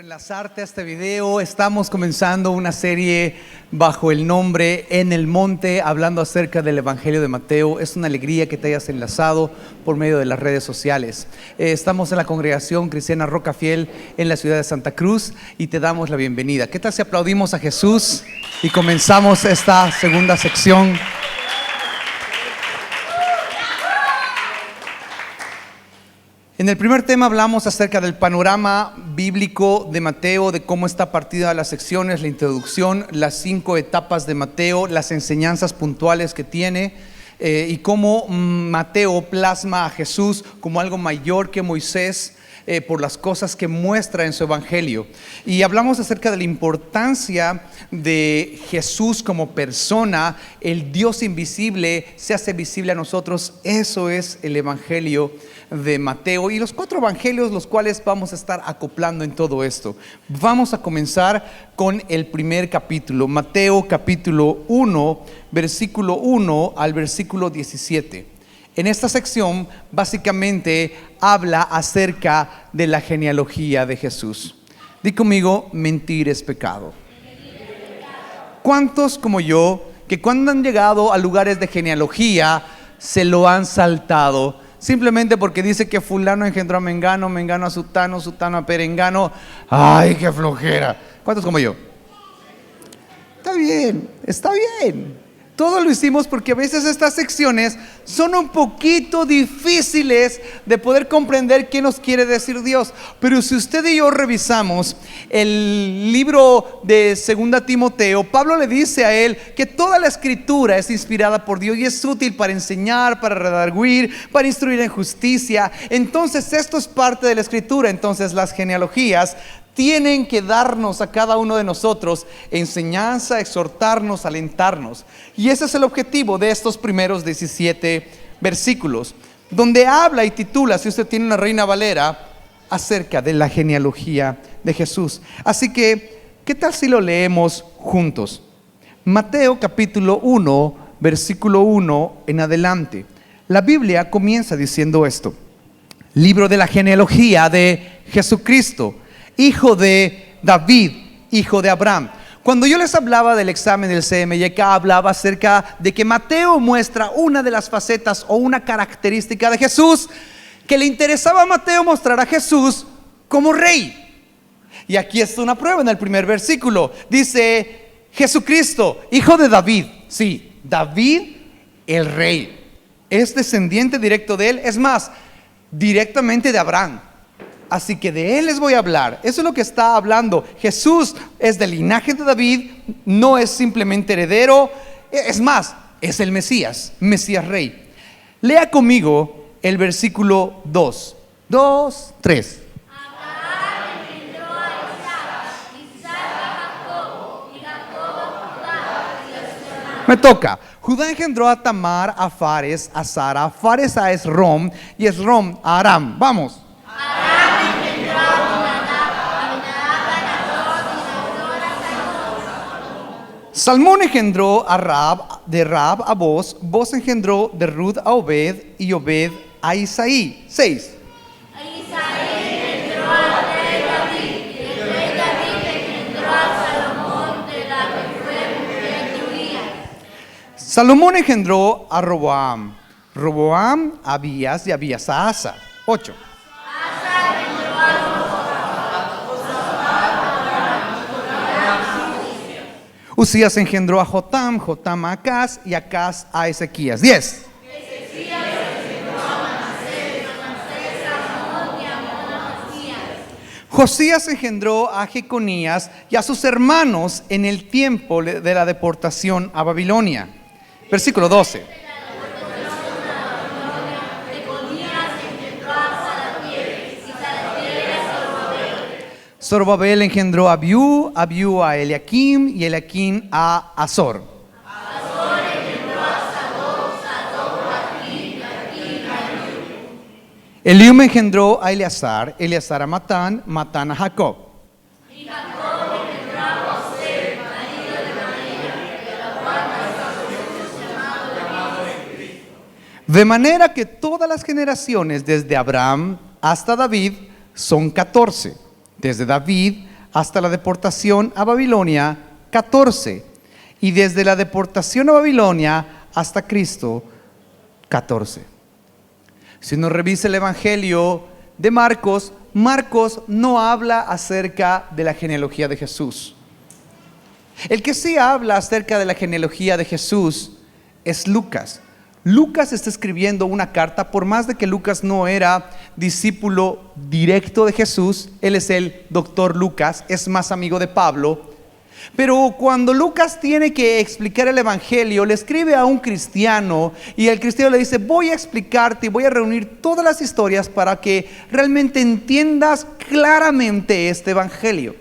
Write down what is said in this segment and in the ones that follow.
enlazarte a este video. Estamos comenzando una serie bajo el nombre En el Monte, hablando acerca del Evangelio de Mateo. Es una alegría que te hayas enlazado por medio de las redes sociales. Estamos en la congregación cristiana Roca Fiel en la ciudad de Santa Cruz y te damos la bienvenida. ¿Qué tal si aplaudimos a Jesús y comenzamos esta segunda sección? En el primer tema hablamos acerca del panorama bíblico de Mateo, de cómo está partida las secciones, la introducción, las 5 etapas de Mateo, las enseñanzas puntuales que tiene y cómo Mateo plasma a Jesús como algo mayor que Moisés por las cosas que muestra en su evangelio. Y hablamos acerca de la importancia de Jesús como persona. El Dios invisible se hace visible a nosotros. Eso es el evangelio de Mateo y los 4 evangelios, los cuales vamos a estar acoplando en todo esto. Vamos a comenzar con el primer capítulo, Mateo capítulo 1, versículo 1 al versículo 17. En esta sección básicamente habla acerca de la genealogía de Jesús. Di conmigo, mentir es pecado. ¿Cuántos como yo que cuando han llegado a lugares de genealogía se lo han saltado? Simplemente porque dice que fulano engendró a Mengano, Mengano a Sutano, Sutano a Perengano. ¡Ay, qué flojera! ¿Cuántos como yo? Está bien, está bien. Todo lo hicimos porque a veces estas secciones son un poquito difíciles de poder comprender qué nos quiere decir Dios. Pero si usted y yo revisamos el libro de 2 Timoteo, Pablo le dice a él que toda la escritura es inspirada por Dios y es útil para enseñar, para redarguir, para instruir en justicia. Entonces esto es parte de la escritura. Entonces las genealogías tienen que darnos a cada uno de nosotros enseñanza, exhortarnos, alentarnos. Y ese es el objetivo de estos primeros 17 versículos, donde habla y titula, si usted tiene una Reina Valera, acerca de la genealogía de Jesús. Así que, ¿qué tal si lo leemos juntos? Mateo capítulo 1, versículo 1 en adelante. La Biblia comienza diciendo esto: libro de la genealogía de Jesucristo, hijo de David, hijo de Abraham. Cuando yo les hablaba del examen del CMYK, hablaba acerca de que Mateo muestra una de las facetas o una característica de Jesús, que le interesaba a Mateo mostrar a Jesús como rey. Y aquí está una prueba en el primer versículo. Dice: Jesucristo, hijo de David. Sí, David el rey. Es descendiente directo de él, es más, directamente de Abraham. Así que de él les voy a hablar. Eso es lo que está hablando. Jesús es del linaje de David, no es simplemente heredero. Es más, es el Mesías, Mesías rey. Lea conmigo el versículo 2. 2, 3. Me toca. Judá engendró a Tamar, a Fares, a Sara, Fares a Esrom y Esrom a Aram. Vamos. Salmón engendró a Rab, de Rab a Boz, Boz engendró de Rud a Obed y Obed a Isaí. 6. Isaí engendró al rey David, y el rey David engendró a Salomón, de la que fue mujer de Urías. Salomón engendró a Roboam, Roboam a Abías y Abías a Asa. 8. Usías engendró a Jotam, Jotam a Acaz y Acaz a Ezequías. 10. Ezequías engendró a Manasés, Manasés a Amón y Amón a Josías. Josías engendró a Jeconías y a sus hermanos en el tiempo de la deportación a Babilonia. Versículo 12. Zorobabel engendró a Abiú, Abiú a Eliakim y Eliakim a Azor. Azor engendró a Sadoc, Sadoc a Akim, Akim a Eliud. Eliud engendró a Eleazar, Eleazar a Matán, Matán a Jacob. Y Jacob engendró a José, marido de María, de la cual nació Jesús llamado Cristo. De manera que todas las generaciones desde Abraham hasta David son 14. Desde David hasta la deportación a Babilonia, 14. Y desde la deportación a Babilonia hasta Cristo, 14. Si uno revisa el Evangelio de Marcos, Marcos no habla acerca de la genealogía de Jesús. El que sí habla acerca de la genealogía de Jesús es Lucas. Lucas está escribiendo una carta, por más de que Lucas no era discípulo directo de Jesús, él es el doctor Lucas, es más amigo de Pablo. Pero cuando Lucas tiene que explicar el Evangelio, le escribe a un cristiano y el cristiano le dice: voy a explicarte y voy a reunir todas las historias para que realmente entiendas claramente este Evangelio.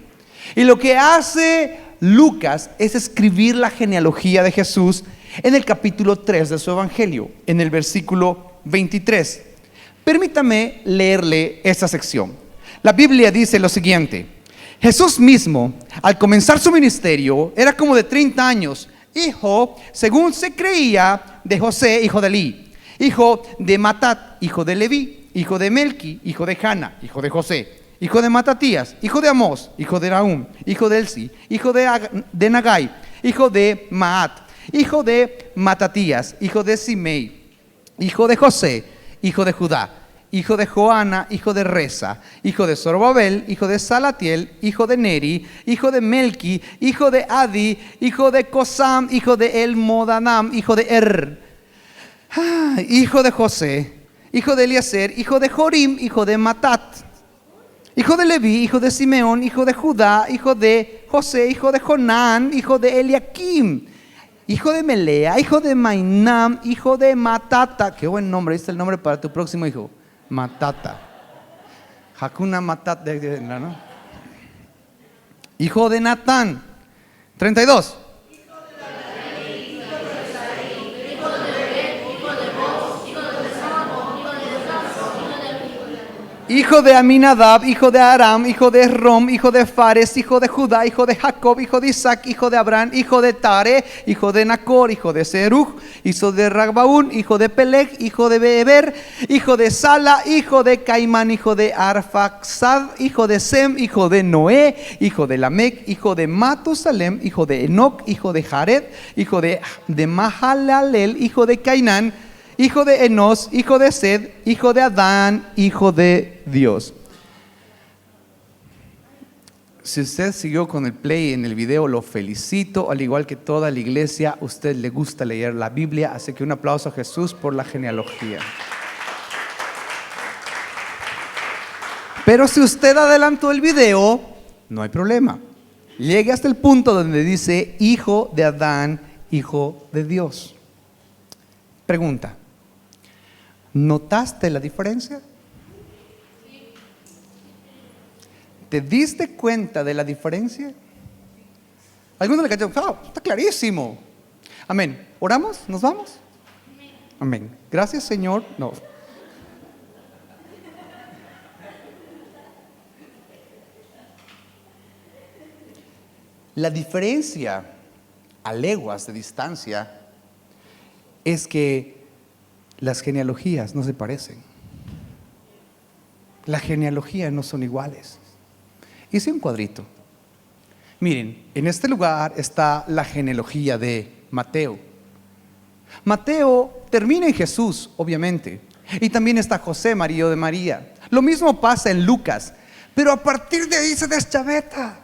Y lo que hace Lucas es escribir la genealogía de Jesús en el capítulo 3 de su Evangelio, en el versículo 23. Permítame leerle esta sección. La Biblia dice lo siguiente: Jesús mismo, al comenzar su ministerio, era como de 30 años, hijo, según se creía, de José, hijo de Elí, hijo de Matat, hijo de Leví, hijo de Melqui, hijo de Jana, hijo de José, hijo de Matatías, hijo de Amós, hijo de Raúm, hijo de Elsi, hijo de Nagai, hijo de Maat, hijo de Matatías, hijo de Simei, hijo de José, hijo de Judá, hijo de Joana, hijo de Resa, hijo de Zorobabel, hijo de Salatiel, hijo de Neri, hijo de Melqui, hijo de Adi, hijo de Cosam, hijo de Elmodanam, hijo de hijo de José, hijo de Eliezer, hijo de Jorim, hijo de Matat, hijo de Leví, hijo de Simeón, hijo de Judá, hijo de José, hijo de Jonán, hijo de Eliakim, hijo de Melea, hijo de Mainam, hijo de Matata. Qué buen nombre, ¿viste el nombre para tu próximo hijo? Matata. Hakuna Matata, ¿no? Hijo de Natán. 32. Hijo de Aminadab, hijo de Aram, hijo de Rom, hijo de Fares, hijo de Judá, hijo de Jacob, hijo de Isaac, hijo de Abraham, hijo de Tare, hijo de Nacor, hijo de Serug, hijo de Ragbaún, hijo de Peleg, hijo de Beber, hijo de Sala, hijo de Caimán, hijo de Arfaxad, hijo de Sem, hijo de Noé, hijo de Lamec, hijo de Matusalem, hijo de Enoc, hijo de Jared, hijo de Mahalalel, hijo de Cainán, hijo de Enos, hijo de Sed, hijo de Adán, hijo de Dios. Si usted siguió con el play en el video, lo felicito. Al igual que toda la iglesia, a usted le gusta leer la Biblia, así que un aplauso a Jesús por la genealogía. Pero si usted adelantó el video, no hay problema. Llegue hasta el punto donde dice hijo de Adán, hijo de Dios. Pregunta: ¿notaste la diferencia? ¿Te diste cuenta de la diferencia? Algunos le cayeron: está clarísimo. Amén. ¿Oramos? ¿Nos vamos? Amén. Gracias, Señor. No. La diferencia a leguas de distancia es que las genealogías no se parecen. Las genealogías no son iguales. Hice un cuadrito. Miren, en este lugar está la genealogía de Mateo. Mateo termina en Jesús, obviamente. Y también está José, marido de María. Lo mismo pasa en Lucas. Pero a partir de ahí se deschaveta.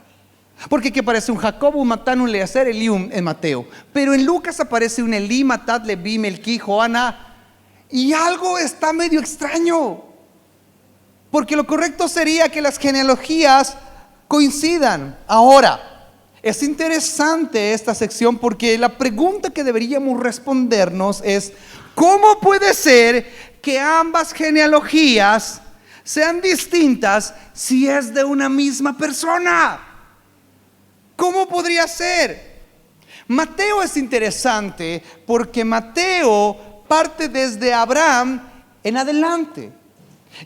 Porque aquí aparece un Jacob, un Matán, un Eleazar, Elium en Mateo. Pero en Lucas aparece un Elí, Matat, Leví, Melqui, Joana. Y algo está medio extraño. Porque lo correcto sería que las genealogías coincidan. Ahora, es interesante esta sección porque la pregunta que deberíamos respondernos es: ¿cómo puede ser que ambas genealogías sean distintas si es de una misma persona? ¿Cómo podría ser? Mateo es interesante porque Mateo parte desde Abraham en adelante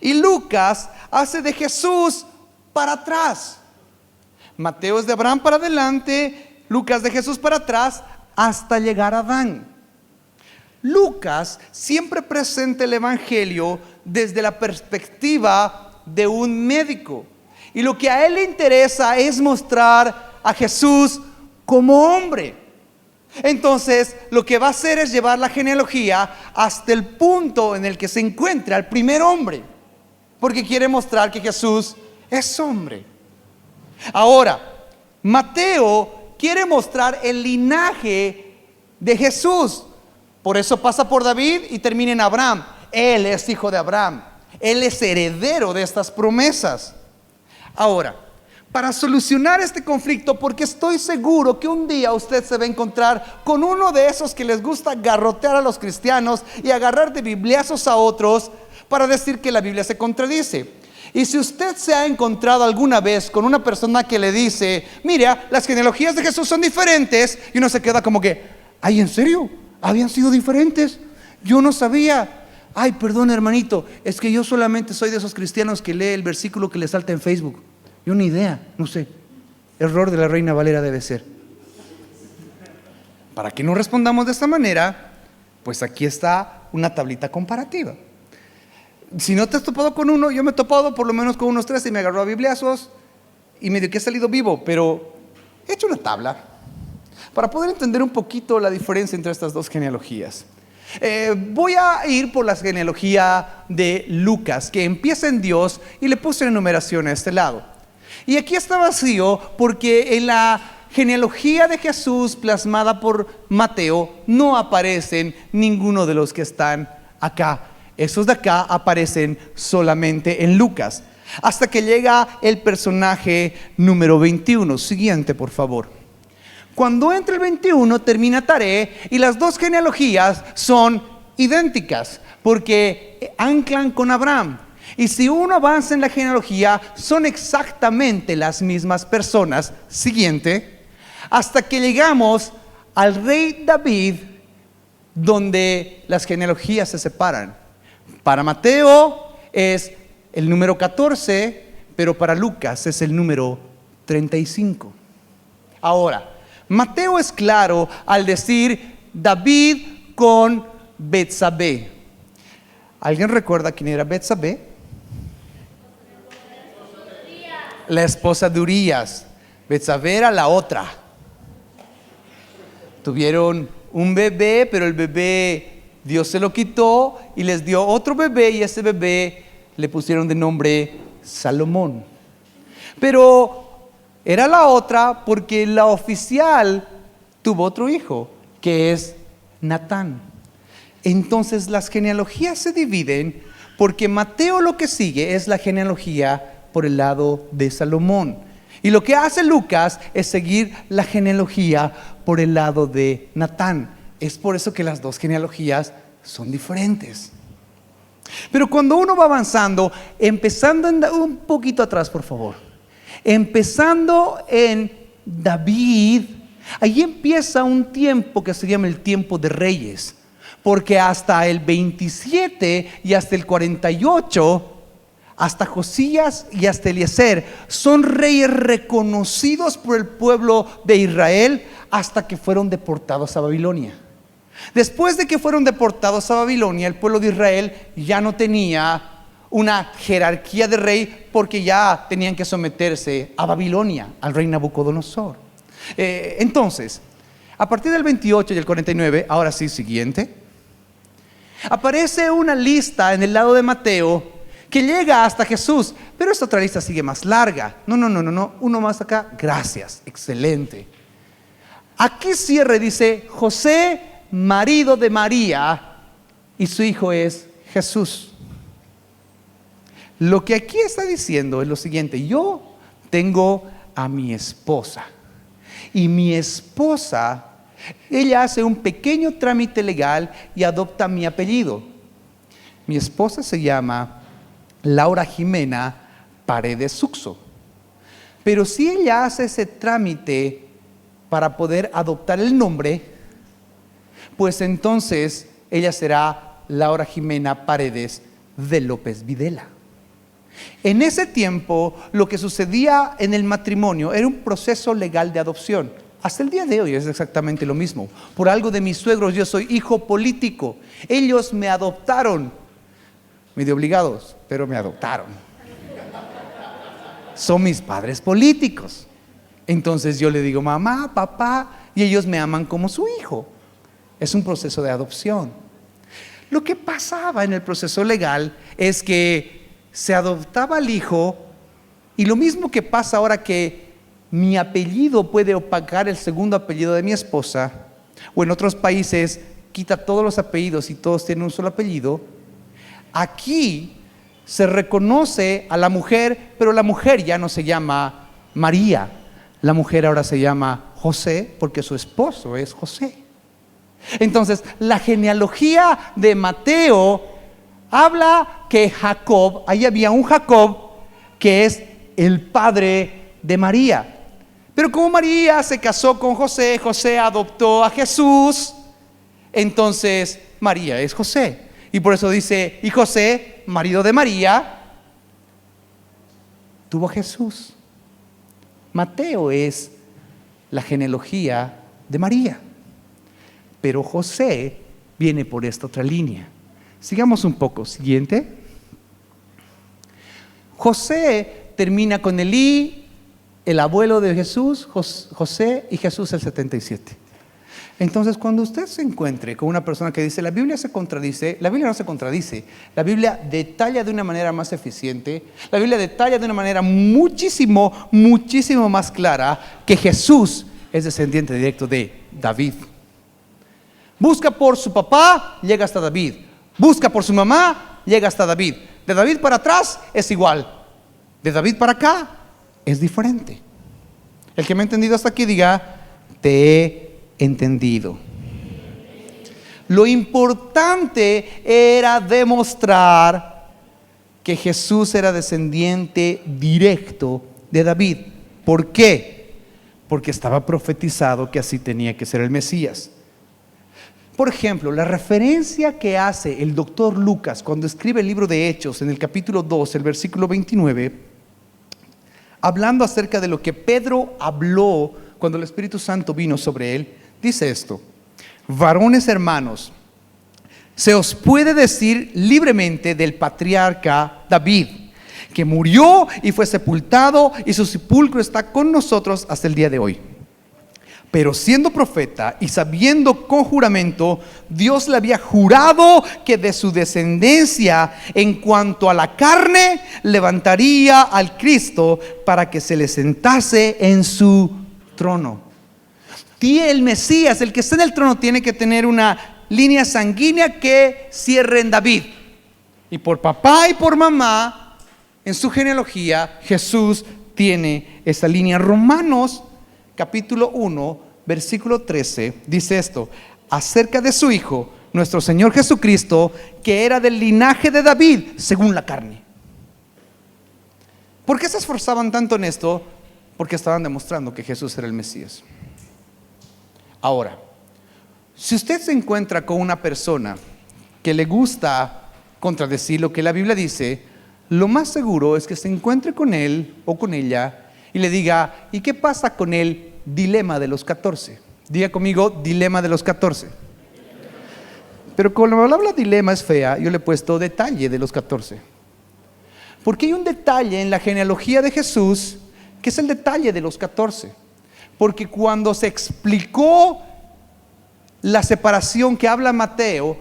y Lucas hace de Jesús para atrás. Mateo es de Abraham para adelante, Lucas de Jesús para atrás hasta llegar a Adán. Lucas siempre presenta el Evangelio desde la perspectiva de un médico. Y lo que a él le interesa es mostrar a Jesús como hombre. Entonces, lo que va a hacer es llevar la genealogía hasta el punto en el que se encuentra el primer hombre, porque quiere mostrar que Jesús es hombre. Ahora, Mateo quiere mostrar el linaje de Jesús. Por eso pasa por David y termina en Abraham. Él es hijo de Abraham. Él es heredero de estas promesas. Ahora, para solucionar este conflicto, porque estoy seguro que un día usted se va a encontrar con uno de esos que les gusta garrotear a los cristianos y agarrar de bibliazos a otros para decir que la Biblia se contradice. Y si usted se ha encontrado alguna vez con una persona que le dice, mira, las genealogías de Jesús son diferentes, y uno se queda como que, ay, ¿en serio? ¿Habían sido diferentes? Yo no sabía. Ay, perdón, hermanito, es que yo solamente soy de esos cristianos que lee el versículo que le salta en Facebook. Yo ni idea, no sé. Error de la Reina Valera debe ser. Para que no respondamos de esta manera, pues aquí está una tablita comparativa. Si no te has topado con uno, yo me he topado por lo menos con unos 3 y me agarró a bibliazos y medio que he salido vivo, pero he hecho una tabla para poder entender un poquito la diferencia entre estas dos genealogías. Voy a ir por la genealogía de Lucas, que empieza en Dios, y le puse una enumeración a este lado. Y aquí está vacío porque en la genealogía de Jesús plasmada por Mateo no aparecen ninguno de los que están acá. Esos de acá aparecen solamente en Lucas, hasta que llega el personaje número 21. Siguiente, por favor. Cuando entra el 21 termina Taré, y las dos genealogías son idénticas porque anclan con Abraham. Y si uno avanza en la genealogía, son exactamente las mismas personas. Siguiente, hasta que llegamos al rey David, donde las genealogías se separan. Para Mateo es el número 14, pero para Lucas es el número 35. Ahora, Mateo es claro al decir David con Betsabé. ¿Alguien recuerda quién era Betsabé? La esposa de Urías. Betsabé era la otra. Tuvieron un bebé, pero el bebé Dios se lo quitó y les dio otro bebé, y ese bebé le pusieron de nombre Salomón. Pero era la otra porque la oficial tuvo otro hijo, que es Natán. Entonces las genealogías se dividen porque Mateo lo que sigue es la genealogía por el lado de Salomón, y lo que hace Lucas es seguir la genealogía por el lado de Natán. Es por eso que las dos genealogías son diferentes. Pero cuando uno va avanzando, empezando un poquito atrás, por favor, empezando en David, ahí empieza un tiempo que se llama el tiempo de reyes, porque hasta el 27 y hasta el 48, hasta Josías y hasta Eliezer, son reyes reconocidos por el pueblo de Israel hasta que fueron deportados a Babilonia. Después de que fueron deportados a Babilonia, el pueblo de Israel ya no tenía una jerarquía de rey, porque ya tenían que someterse a Babilonia, al rey Nabucodonosor. Entonces, a partir del 28 y el 49, ahora sí, siguiente, aparece una lista en el lado de Mateo que llega hasta Jesús, pero esta otra lista sigue más larga. No, uno más acá, gracias, excelente. Aquí cierre, dice José, marido de María, y su hijo es Jesús. Lo que aquí está diciendo es lo siguiente: yo tengo a mi esposa, y mi esposa, ella hace un pequeño trámite legal y adopta mi apellido. Mi esposa se llama Laura Jimena Paredes Suxo. Pero si ella hace ese trámite para poder adoptar el nombre, pues entonces ella será Laura Jimena Paredes de López Videla. En ese tiempo, lo que sucedía en el matrimonio era un proceso legal de adopción. Hasta el día de hoy es exactamente lo mismo. Por algo de mis suegros yo soy hijo político. Ellos me adoptaron, medio obligados, pero me adoptaron. son mis padres políticos. Entonces yo le digo mamá, papá, y ellos me aman como su hijo. Es un proceso de adopción. Lo que pasaba en el proceso legal es que se adoptaba al hijo, y lo mismo que pasa ahora que mi apellido puede opacar el segundo apellido de mi esposa, o en otros países quita todos los apellidos y todos tienen un solo apellido. Aquí se reconoce a la mujer, pero la mujer ya no se llama María, la mujer ahora se llama José, porque su esposo es José. Entonces, la genealogía de Mateo habla que Jacob, ahí había un Jacob que es el padre de María. Pero como María se casó con José, José adoptó a Jesús, entonces María es José. Y por eso dice, y José, marido de María, tuvo a Jesús. Mateo es la genealogía de María. Pero José viene por esta otra línea. Sigamos un poco. Siguiente. José termina con Elí, el abuelo de Jesús, José y Jesús el 77. Entonces, cuando usted se encuentre con una persona que dice la Biblia se contradice, la Biblia no se contradice. La Biblia detalla de una manera más eficiente. La Biblia detalla de una manera muchísimo más clara que Jesús es descendiente directo de David. Busca por su papá, llega hasta David. Busca por su mamá, llega hasta David. De David para atrás es igual. De David para acá es diferente. El que me ha entendido hasta aquí diga, te he entendido. Lo importante era demostrar que Jesús era descendiente directo de David. ¿Por qué? Porque estaba profetizado que así tenía que ser el Mesías. Por ejemplo, la referencia que hace el doctor Lucas cuando escribe el libro de Hechos en el capítulo 2, el versículo 29, hablando acerca de lo que Pedro habló cuando el Espíritu Santo vino sobre él, dice esto: varones hermanos, se os puede decir libremente del patriarca David, que murió y fue sepultado, y su sepulcro está con nosotros hasta el día de hoy. Pero siendo profeta y sabiendo con juramento, Dios le había jurado que de su descendencia, en cuanto a la carne, levantaría al Cristo para que se le sentase en su trono. El Mesías, el que está en el trono, tiene que tener una línea sanguínea que cierre en David. Y por papá y por mamá, en su genealogía, Jesús tiene esa línea. Romanos capítulo 1, versículo 13, dice esto acerca de su Hijo, nuestro Señor Jesucristo, que era del linaje de David, según la carne. ¿Por qué se esforzaban tanto en esto? Porque estaban demostrando que Jesús era el Mesías. Ahora, si usted se encuentra con una persona que le gusta contradecir lo que la Biblia dice, lo más seguro es que se encuentre con él o con ella y le diga, ¿y qué pasa con el dilema de los 14? Diga conmigo, dilema de los 14. Pero como la palabra dilema es fea, yo le he puesto detalle de los 14. Porque hay un detalle en la genealogía de Jesús que es el detalle de los 14. Porque cuando se explicó la separación que habla Mateo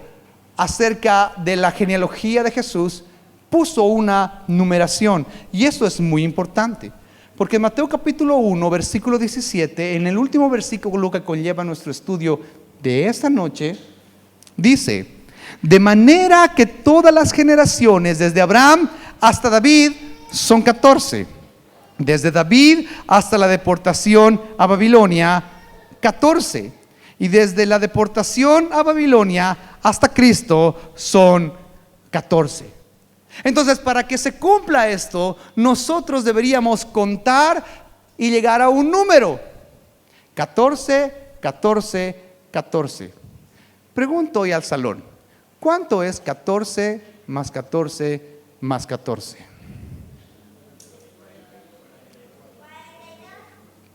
acerca de la genealogía de Jesús, puso una numeración. Y eso es muy importante. Porque en Mateo capítulo 1, versículo 17, en el último versículo que conlleva nuestro estudio de esta noche, dice: de manera que todas las generaciones desde Abraham hasta David son 14. Desde David hasta la deportación a Babilonia, 14. Y desde la deportación a Babilonia hasta Cristo son 14. Entonces, para que se cumpla esto, nosotros deberíamos contar y llegar a un número: 14, 14, 14. Pregunto hoy al salón: ¿cuánto es 14 más 14 más 14?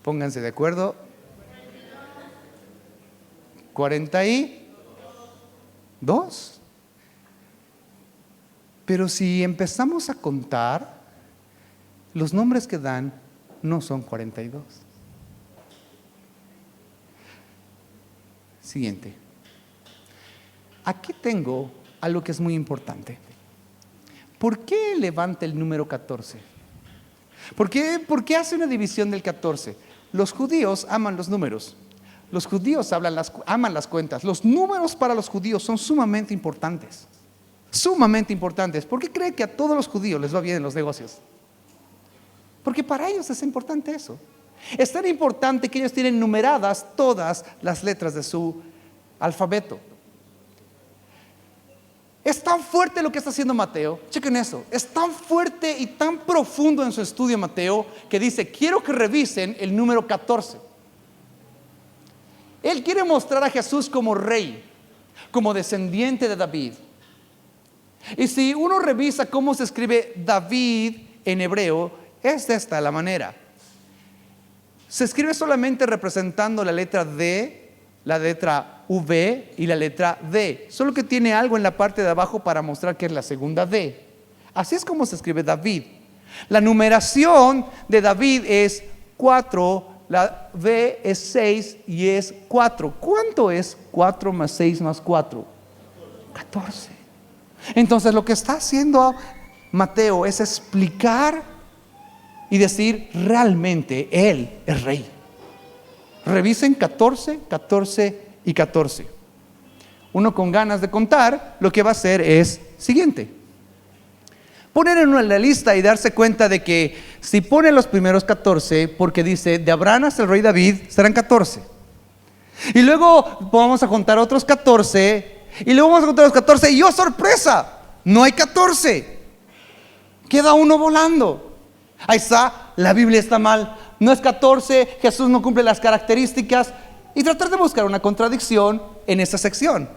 Pónganse de acuerdo. 42. Pero si empezamos a contar, los nombres que dan no son 42. Siguiente. Aquí tengo algo que es muy importante. ¿Por qué levanta el número 14? ¿Por qué hace una división del 14? Los judíos aman los números. Los judíos aman las cuentas. Los números para los judíos son sumamente importantes. Sumamente importantes. ¿Por qué cree que a todos los judíos les va bien en los negocios? Porque para ellos es importante eso. Es tan importante que ellos tienen numeradas todas las letras de su alfabeto. Es tan fuerte lo que está haciendo Mateo, chequen eso, es tan fuerte y tan profundo en su estudio Mateo, que dice, quiero que revisen el número 14. Él quiere mostrar a Jesús como rey, como descendiente de David. Y si uno revisa cómo se escribe David en hebreo, es de esta la manera. Se escribe solamente representando la letra D, la letra V y la letra D, solo que tiene algo en la parte de abajo para mostrar que es la segunda D. Así es como se escribe David. La numeración de David es 4, la V es 6 y es 4. ¿Cuánto es 4 más 6 más 4? 14. Entonces lo que está haciendo Mateo es explicar y decir, realmente Él es rey. Revisen 14, 14 y 14. Uno con ganas de contar, lo que va a hacer es siguiente: poner en la lista y darse cuenta de que si pone los primeros 14, porque dice de Abraham hasta el rey David, serán 14. Y luego vamos a contar otros 14, y luego vamos a contar los 14, y ¡oh, sorpresa! No hay 14. Queda uno volando. Ahí está, la Biblia está mal. No es 14, Jesús no cumple las características. Y tratar de buscar una contradicción en esa sección.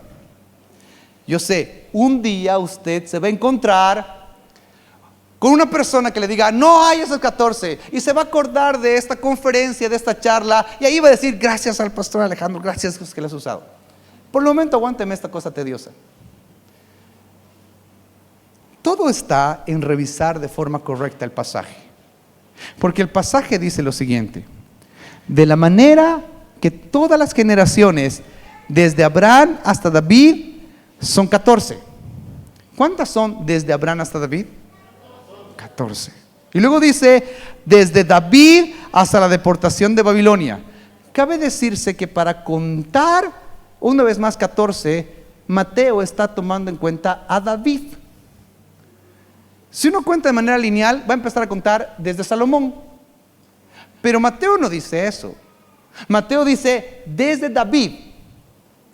Yo sé, un día usted se va a encontrar con una persona que le diga, no hay esos 14. Y se va a acordar de esta conferencia, de esta charla. Y ahí va a decir, gracias al pastor Alejandro, gracias que lo has usado. Por el momento aguánteme esta cosa tediosa. Todo está en revisar de forma correcta el pasaje. Porque el pasaje dice lo siguiente: de la manera que todas las generaciones desde Abraham hasta David son 14. ¿Cuántas son desde Abraham hasta David? 14. Y luego dice desde David hasta la deportación de Babilonia. Cabe decirse que para contar una vez más 14, Mateo está tomando en cuenta a David. Si uno cuenta de manera lineal, va a empezar a contar desde Salomón. Pero Mateo no dice eso. Mateo dice desde David.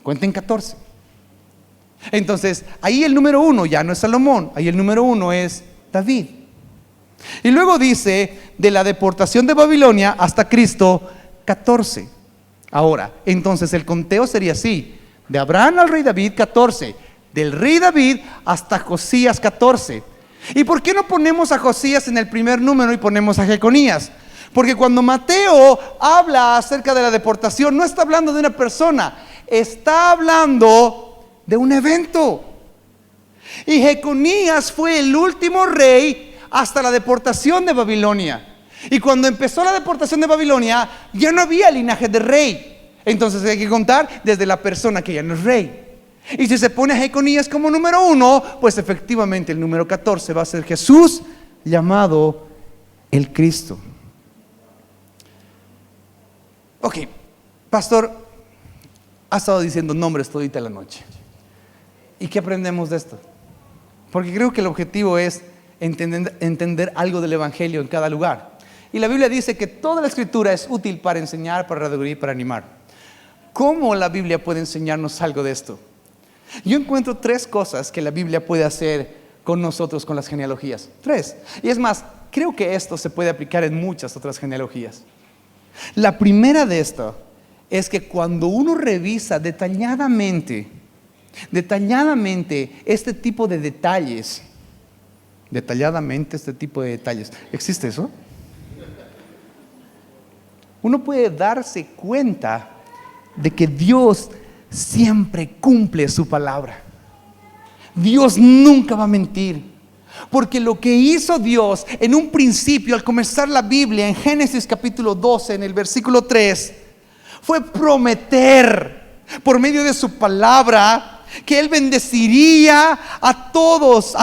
Cuenten 14. Entonces, ahí el número 1 ya no es Salomón, ahí el número 1 es David. Y luego dice de la deportación de Babilonia hasta Cristo 14. Ahora, entonces el conteo sería así: de Abraham al rey David 14, del rey David hasta Josías 14. ¿Y por qué no ponemos a Josías en el primer número y ponemos a Jeconías? Porque cuando Mateo habla acerca de la deportación, no está hablando de una persona, está hablando de un evento. Y Jeconías fue el último rey hasta la deportación de Babilonia. Y cuando empezó la deportación de Babilonia, ya no había linaje de rey. Entonces hay que contar desde la persona que ya no es rey. Y si se pone a Jeconías como número 1, pues efectivamente el número 14 va a ser Jesús, llamado el Cristo. Ok, pastor, ha estado diciendo nombres todita la noche. ¿Y qué aprendemos de esto? Porque creo que el objetivo es entender algo del Evangelio en cada lugar. Y la Biblia dice que toda la Escritura es útil para enseñar, para redarguir y para animar. ¿Cómo la Biblia puede enseñarnos algo de esto? Yo encuentro 3 cosas que la Biblia puede hacer con nosotros, con las genealogías. 3. Y es más, creo que esto se puede aplicar en muchas otras genealogías. La primera de esto es que cuando uno revisa detalladamente este tipo de detalles, ¿existe eso? Uno puede darse cuenta de que Dios siempre cumple su palabra. Dios nunca va a mentir. Porque lo que hizo Dios en un principio al comenzar la Biblia en Génesis capítulo 12 en el versículo 3 fue prometer por medio de su palabra que Él bendeciría a todos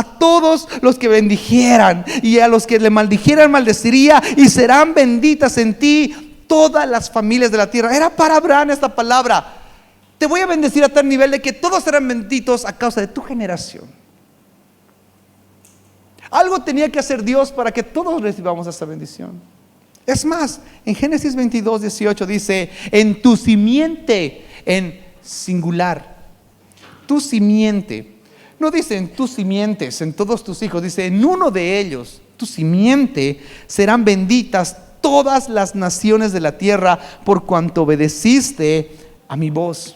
los que bendijeran, y a los que le maldijeran maldeciría, y serán benditas en ti todas las familias de la tierra. Era para Abraham esta palabra: te voy a bendecir a tal nivel de que todos serán benditos a causa de tu generación. Algo tenía que hacer Dios para que todos recibamos esa bendición. Es más, en Génesis 22, 18 dice: en tu simiente, en singular, tu simiente. No dice en tus simientes, en todos tus hijos, dice en uno de ellos, tu simiente, serán benditas todas las naciones de la tierra, por cuanto obedeciste a mi voz.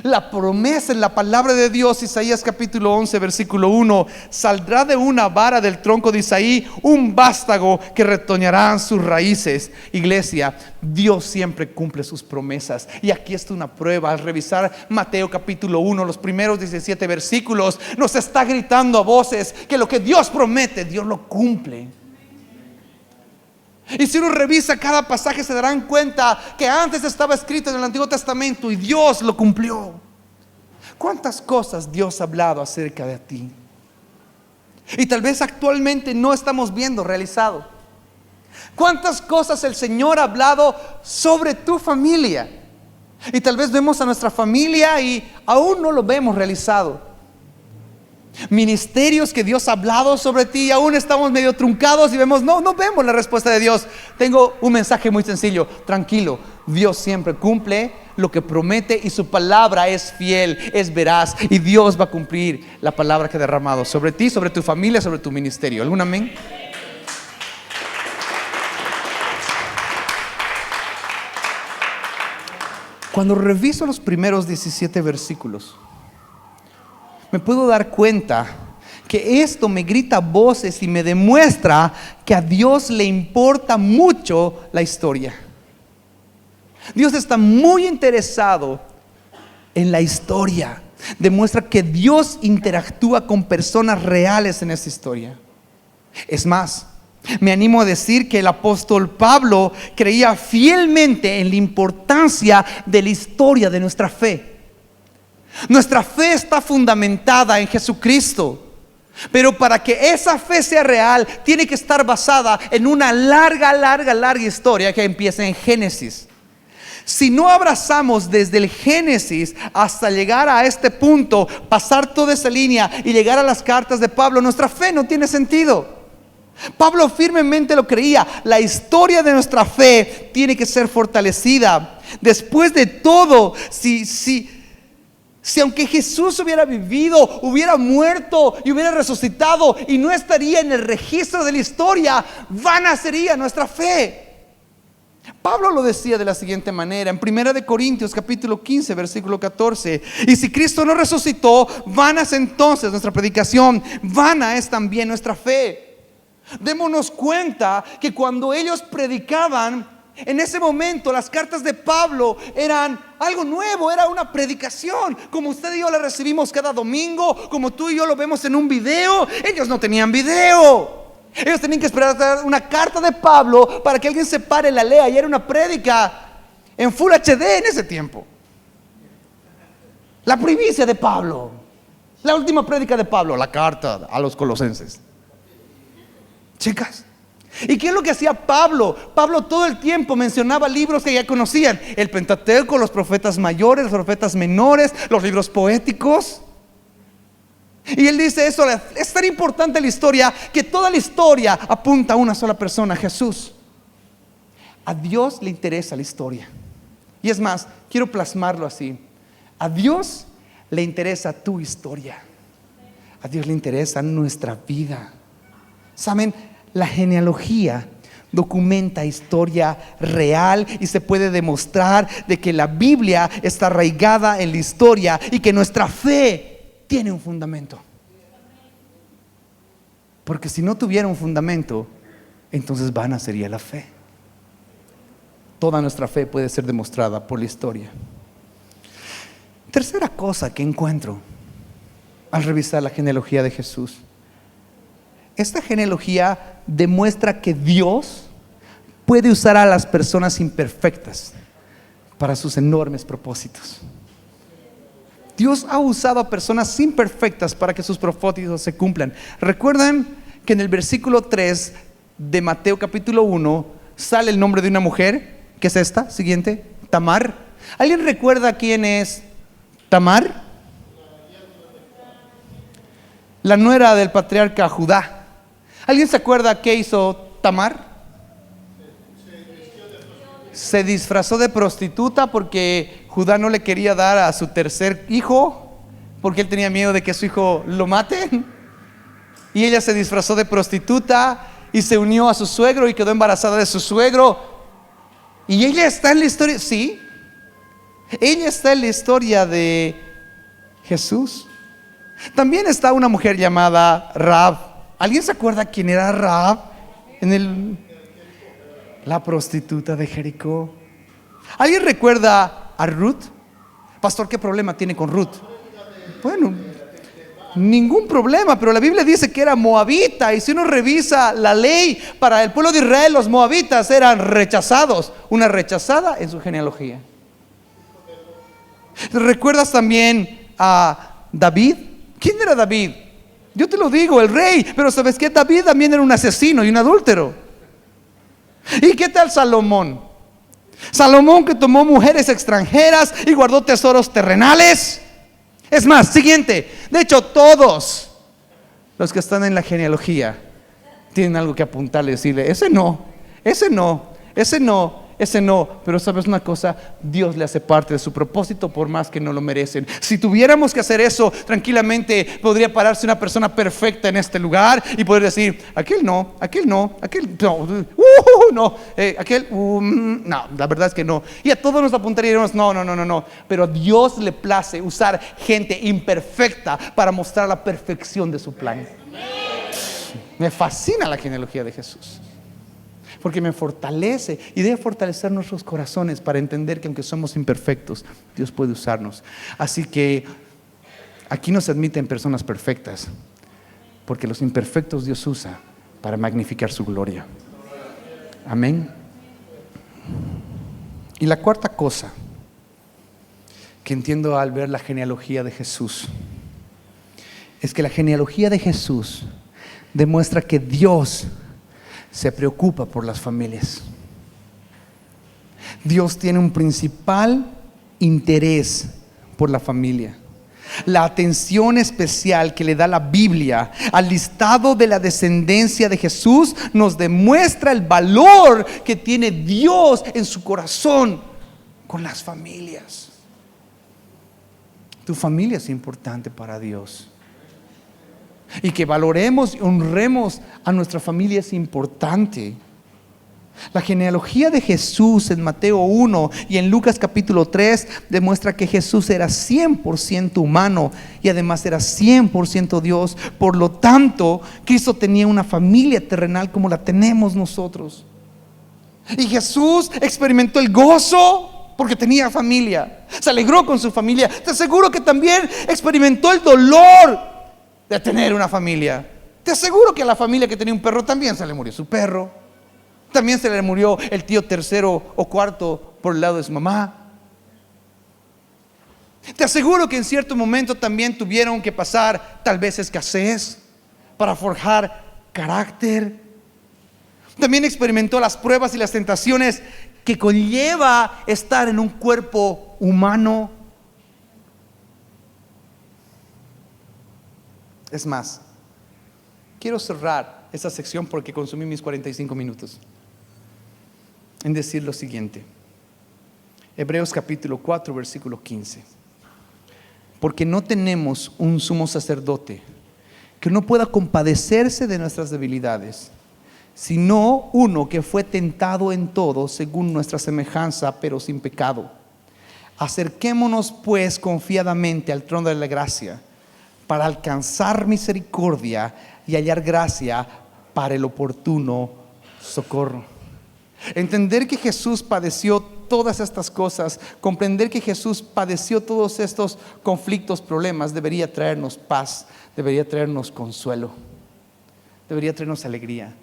La promesa en la palabra de Dios, Isaías capítulo 11 versículo 1: saldrá de una vara del tronco de Isaí un vástago que retoñarán sus raíces. Iglesia, Dios siempre cumple sus promesas, y aquí está una prueba. Al revisar Mateo capítulo 1, los primeros 17 versículos, nos está gritando a voces que lo que Dios promete, Dios lo cumple. Y si uno revisa cada pasaje, se darán cuenta que antes estaba escrito en el Antiguo Testamento y Dios lo cumplió. ¿Cuántas cosas Dios ha hablado acerca de ti? Y tal vez actualmente no estamos viendo realizado. ¿Cuántas cosas el Señor ha hablado sobre tu familia? Y tal vez vemos a nuestra familia y aún no lo vemos realizado. Ministerios que Dios ha hablado sobre ti y aún estamos medio truncados y vemos, no vemos la respuesta de Dios. Tengo un mensaje muy sencillo: tranquilo, Dios siempre cumple lo que promete, y su palabra es fiel, es veraz, y Dios va a cumplir la palabra que ha derramado sobre ti, sobre tu familia, sobre tu ministerio. ¿Algún amén? Cuando reviso los primeros 17 versículos, me puedo dar cuenta que esto me grita voces y me demuestra que a Dios le importa mucho la historia. Dios está muy interesado en la historia. Demuestra que Dios interactúa con personas reales en esa historia. Es más, me animo a decir que el apóstol Pablo creía fielmente en la importancia de la historia de nuestra fe. Nuestra fe está fundamentada en Jesucristo, pero para que esa fe sea real, tiene que estar basada en una larga historia que empieza en Génesis. Si no abrazamos desde el Génesis hasta llegar a este punto, pasar toda esa línea y llegar a las cartas de Pablo, nuestra fe no tiene sentido. Pablo firmemente lo creía. La historia de nuestra fe tiene que ser fortalecida. Después de todo, si aunque Jesús hubiera vivido, hubiera muerto y hubiera resucitado y no estaría en el registro de la historia, vana sería nuestra fe. Pablo lo decía de la siguiente manera en 1 Corintios capítulo 15 versículo 14: y si Cristo no resucitó, vana es entonces nuestra predicación, vana es también nuestra fe. Démonos cuenta que cuando ellos predicaban, en ese momento las cartas de Pablo eran algo nuevo, era una predicación como usted y yo la recibimos cada domingo, como tú y yo lo vemos en un video. Ellos no tenían video. Ellos tenían que esperar una carta de Pablo para que alguien se pare y la lea, y era una prédica en Full HD en ese tiempo. La primicia de Pablo, la última prédica de Pablo, la carta a los colosenses. Chicas, ¿y qué es lo que hacía Pablo? Pablo todo el tiempo mencionaba libros que ya conocían: el Pentateuco, los profetas mayores, los profetas menores, los libros poéticos. Y él dice eso: es tan importante la historia que toda la historia apunta a una sola persona, Jesús. A Dios le interesa la historia. Y es más, quiero plasmarlo así: a Dios le interesa tu historia. A Dios le interesa nuestra vida. ¿Saben? La genealogía documenta historia real y se puede demostrar de que la Biblia está arraigada en la historia y que nuestra fe tiene un fundamento. Porque si no tuviera un fundamento, entonces vana sería la fe. Toda nuestra fe puede ser demostrada por la historia. Tercera cosa que encuentro al revisar la genealogía de Jesús: esta genealogía demuestra que Dios puede usar a las personas imperfectas para sus enormes propósitos. Dios ha usado a personas imperfectas para que sus propósitos se cumplan. ¿Recuerdan que en el versículo 3 de Mateo capítulo 1 sale el nombre de una mujer? ¿Qué es esta? Siguiente, Tamar. ¿Alguien recuerda quién es Tamar? La nuera del patriarca Judá. ¿Alguien se acuerda qué hizo Tamar? Se disfrazó de prostituta porque Judá no le quería dar a su tercer hijo, porque él tenía miedo de que su hijo lo mate. Y ella se disfrazó de prostituta y se unió a su suegro y quedó embarazada de su suegro. Y ella está en la historia, sí, ella está en la historia de Jesús. También está una mujer llamada Rahab. ¿Alguien se acuerda quién era Rahab? La prostituta de Jericó. ¿Alguien recuerda a Ruth? Pastor, ¿qué problema tiene con Ruth? Bueno, ningún problema, pero la Biblia dice que era moabita. Y si uno revisa la ley para el pueblo de Israel, los moabitas eran rechazados. Una rechazada en su genealogía. ¿Recuerdas también a David? ¿Quién era David? Yo te lo digo, el rey. Pero ¿sabes qué? David también era un asesino y un adúltero. ¿Y qué tal Salomón? Salomón, que tomó mujeres extranjeras y guardó tesoros terrenales. Es más, siguiente. De hecho, todos los que están en la genealogía tienen algo que apuntarle y decirle: ese no, ese no, ese no, ese no. Pero sabes una cosa, Dios le hace parte de su propósito por más que no lo merecen. Si tuviéramos que hacer eso, tranquilamente podría pararse una persona perfecta en este lugar y poder decir: aquel no, aquel no, aquel no, no, aquel no, la verdad es que no. Y a todos nos apuntaríamos: no. Pero a Dios le place usar gente imperfecta para mostrar la perfección de su plan. Me fascina la genealogía de Jesús, porque me fortalece y debe fortalecer nuestros corazones para entender que aunque somos imperfectos, Dios puede usarnos. Así que aquí no se admiten personas perfectas, porque los imperfectos Dios usa para magnificar su gloria. Amén. Y la cuarta cosa que entiendo al ver la genealogía de Jesús es que la genealogía de Jesús demuestra que Dios se preocupa por las familias. Dios tiene un principal interés por la familia. La atención especial que le da la Biblia al listado de la descendencia de Jesús nos demuestra el valor que tiene Dios en su corazón con las familias. Tu familia es importante para Dios. Y que valoremos y honremos a nuestra familia es importante. La genealogía de Jesús en Mateo 1 y en Lucas capítulo 3 demuestra que Jesús era 100% humano y además era 100% Dios. Por lo tanto, Cristo tenía una familia terrenal como la tenemos nosotros. Y Jesús experimentó el gozo porque tenía familia. Se alegró con su familia. Te aseguro que también experimentó el dolor de tener una familia. Te aseguro que a la familia que tenía un perro también se le murió su perro. También se le murió el tío tercero o cuarto por el lado de su mamá. Te aseguro que en cierto momento también tuvieron que pasar tal vez escasez para forjar carácter. También experimentó las pruebas y las tentaciones que conlleva estar en un cuerpo humano. Es más, quiero cerrar esta sección porque consumí mis 45 minutos en decir lo siguiente. Hebreos capítulo 4 versículo 15. Porque no tenemos un sumo sacerdote que no pueda compadecerse de nuestras debilidades, sino uno que fue tentado en todo según nuestra semejanza, pero sin pecado. Acerquémonos pues confiadamente al trono de la gracia para alcanzar misericordia y hallar gracia para el oportuno socorro. Entender que Jesús padeció todas estas cosas, comprender que Jesús padeció todos estos conflictos, problemas, debería traernos paz, debería traernos consuelo. debería traernos alegría,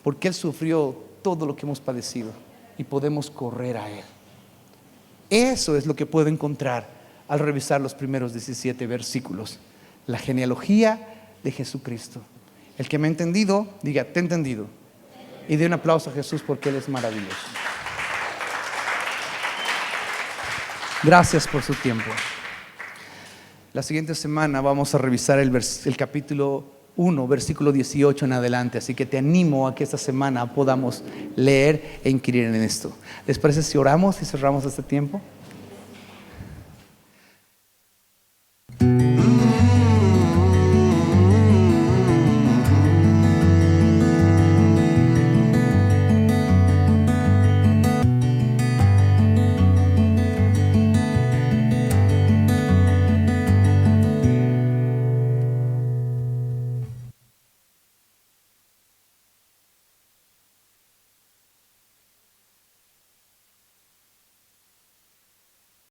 porque Él sufrió todo lo que hemos padecido y podemos correr a Él. Eso es lo que puedo encontrar al revisar los primeros 17 versículos. La genealogía de Jesucristo. El que me ha entendido, diga, te he entendido. Y dé un aplauso a Jesús porque Él es maravilloso. Gracias por su tiempo. La siguiente semana vamos a revisar el capítulo 1, versículo 18 en adelante. Así que te animo a que esta semana podamos leer e inquirir en esto. ¿Les parece si oramos y cerramos este tiempo?